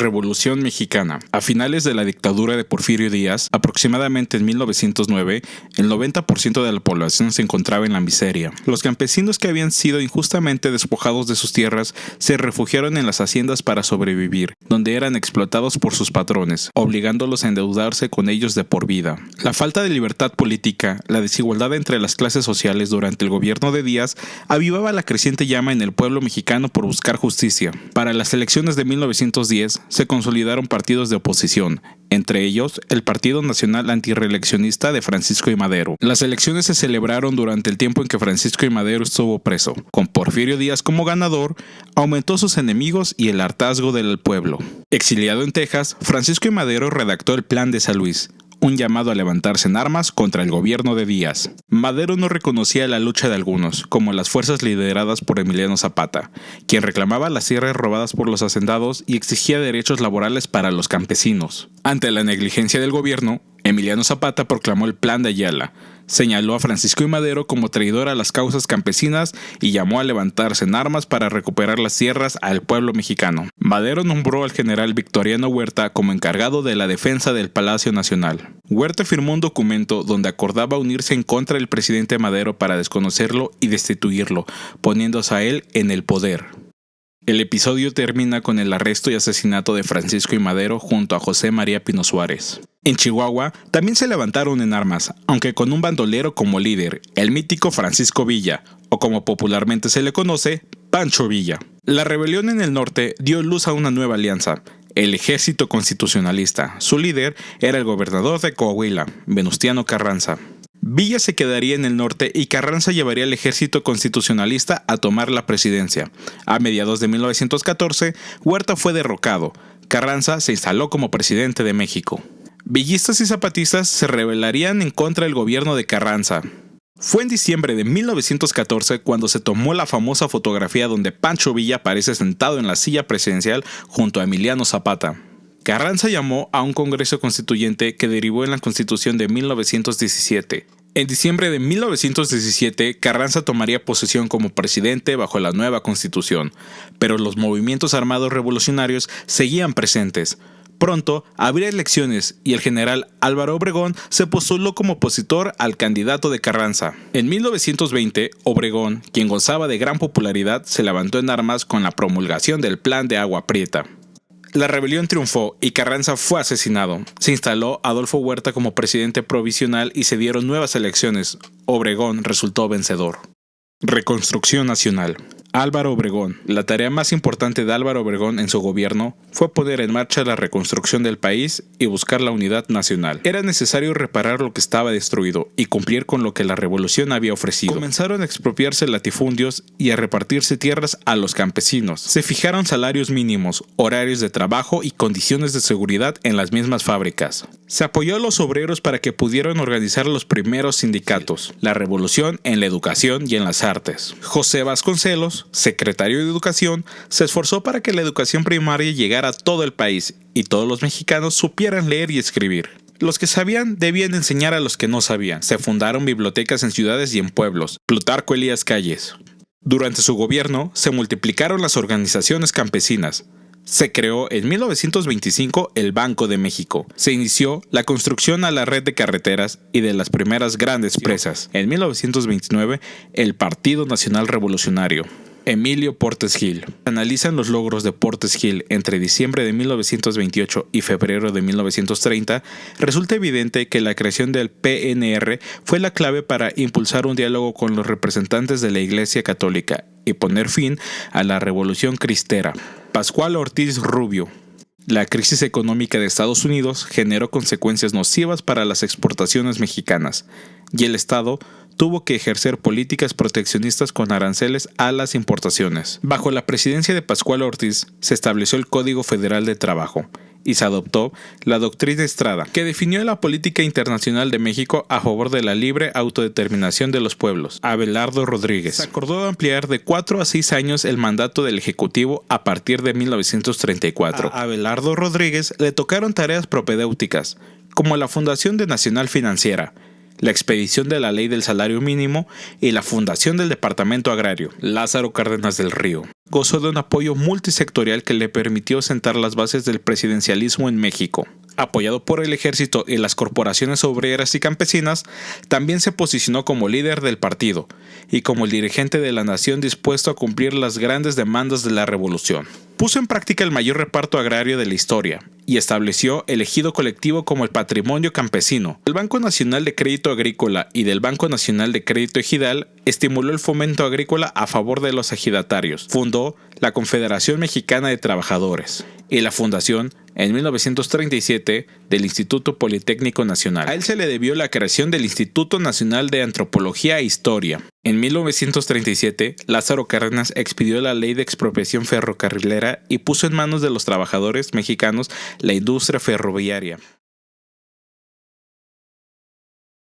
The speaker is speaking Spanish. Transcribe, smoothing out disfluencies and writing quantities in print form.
Revolución Mexicana. A finales de la dictadura de Porfirio Díaz, aproximadamente en 1909, el 90% de la población se encontraba en la miseria. Los campesinos que habían sido injustamente despojados de sus tierras se refugiaron en las haciendas para sobrevivir, donde eran explotados por sus patrones, obligándolos a endeudarse con ellos de por vida. La falta de libertad política, la desigualdad entre las clases sociales durante el gobierno de Díaz, avivaba la creciente llama en el pueblo mexicano por buscar justicia. Para las elecciones de 1910, se consolidaron partidos de oposición, entre ellos el Partido Nacional Antirreeleccionista de Francisco I. Madero. Las elecciones se celebraron durante el tiempo en que Francisco I. Madero estuvo preso. Con Porfirio Díaz como ganador, aumentó sus enemigos y el hartazgo del pueblo. Exiliado en Texas, Francisco I. Madero redactó el Plan de San Luis, un llamado a levantarse en armas contra el gobierno de Díaz. Madero no reconocía la lucha de algunos, como las fuerzas lideradas por Emiliano Zapata, quien reclamaba las tierras robadas por los hacendados y exigía derechos laborales para los campesinos. Ante la negligencia del gobierno, Emiliano Zapata proclamó el Plan de Ayala, señaló a Francisco I. Madero como traidor a las causas campesinas y llamó a levantarse en armas para recuperar las tierras al pueblo mexicano. Madero nombró al general Victoriano Huerta como encargado de la defensa del Palacio Nacional. Huerta firmó un documento donde acordaba unirse en contra del presidente Madero para desconocerlo y destituirlo, poniéndose a él en el poder. El episodio termina con el arresto y asesinato de Francisco I. Madero junto a José María Pino Suárez. En Chihuahua también se levantaron en armas, aunque con un bandolero como líder, el mítico Francisco Villa, o como popularmente se le conoce, Pancho Villa. La rebelión en el norte dio luz a una nueva alianza, el Ejército Constitucionalista. Su líder era el gobernador de Coahuila, Venustiano Carranza. Villa se quedaría en el norte y Carranza llevaría al ejército constitucionalista a tomar la presidencia. A mediados de 1914, Huerta fue derrocado. Carranza se instaló como presidente de México. Villistas y zapatistas se rebelarían en contra del gobierno de Carranza. Fue en diciembre de 1914 cuando se tomó la famosa fotografía donde Pancho Villa aparece sentado en la silla presidencial junto a Emiliano Zapata. Carranza llamó a un Congreso Constituyente que derivó en la Constitución de 1917. En diciembre de 1917, Carranza tomaría posesión como presidente bajo la nueva Constitución, pero los movimientos armados revolucionarios seguían presentes. Pronto habría elecciones y el general Álvaro Obregón se postuló como opositor al candidato de Carranza. En 1920, Obregón, quien gozaba de gran popularidad, se levantó en armas con la promulgación del Plan de Agua Prieta. La rebelión triunfó y Carranza fue asesinado. Se instaló Adolfo Huerta como presidente provisional y se dieron nuevas elecciones. Obregón resultó vencedor. Reconstrucción nacional. Álvaro Obregón. La tarea más importante de Álvaro Obregón en su gobierno fue poner en marcha la reconstrucción del país y buscar la unidad nacional. Era necesario reparar lo que estaba destruido y cumplir con lo que la revolución había ofrecido. Comenzaron a expropiarse latifundios y a repartirse tierras a los campesinos. Se fijaron salarios mínimos, horarios de trabajo y condiciones de seguridad en las mismas fábricas. Se apoyó a los obreros para que pudieran organizar los primeros sindicatos. La revolución en la educación y en las artes. José Vasconcelos, secretario de Educación, se esforzó para que la educación primaria llegara a todo el país y todos los mexicanos supieran leer y escribir. Los que sabían debían enseñar a los que no sabían. Se fundaron bibliotecas en ciudades y en pueblos. Plutarco Elías Calles. Durante su gobierno se multiplicaron las organizaciones campesinas. Se creó en 1925 el Banco de México. Se inició la construcción a la red de carreteras y de las primeras grandes presas. En 1929, el Partido Nacional Revolucionario. Emilio Portes Gil. Analizan los logros de Portes Gil entre diciembre de 1928 y febrero de 1930, resulta evidente que la creación del PNR fue la clave para impulsar un diálogo con los representantes de la Iglesia Católica y poner fin a la Revolución Cristera. Pascual Ortiz Rubio. La crisis económica de Estados Unidos generó consecuencias nocivas para las exportaciones mexicanas, y el Estado tuvo que ejercer políticas proteccionistas con aranceles a las importaciones. Bajo la presidencia de Pascual Ortiz se estableció el Código Federal de Trabajo y se adoptó la Doctrina Estrada, que definió la política internacional de México a favor de la libre autodeterminación de los pueblos. Abelardo Rodríguez. Se acordó ampliar de 4 a 6 años el mandato del Ejecutivo a partir de 1934. A Abelardo Rodríguez le tocaron tareas propedéuticas, como la fundación de Nacional Financiera, la expedición de la ley del salario mínimo y la fundación del Departamento Agrario. Lázaro Cárdenas del Río gozó de un apoyo multisectorial que le permitió sentar las bases del presidencialismo en México. Apoyado por el ejército y las corporaciones obreras y campesinas, también se posicionó como líder del partido y como el dirigente de la nación dispuesto a cumplir las grandes demandas de la revolución. Puso en práctica el mayor reparto agrario de la historia y estableció el ejido colectivo como el patrimonio campesino. El Banco Nacional de Crédito Agrícola y del Banco Nacional de Crédito Ejidal estimuló el fomento agrícola a favor de los ejidatarios. Fundó la Confederación Mexicana de Trabajadores y la fundación en 1937 del Instituto Politécnico Nacional. A él se le debió la creación del Instituto Nacional de Antropología e Historia. En 1937, Lázaro Cárdenas expidió la ley de expropiación ferrocarrilera y puso en manos de los trabajadores mexicanos la industria ferroviaria.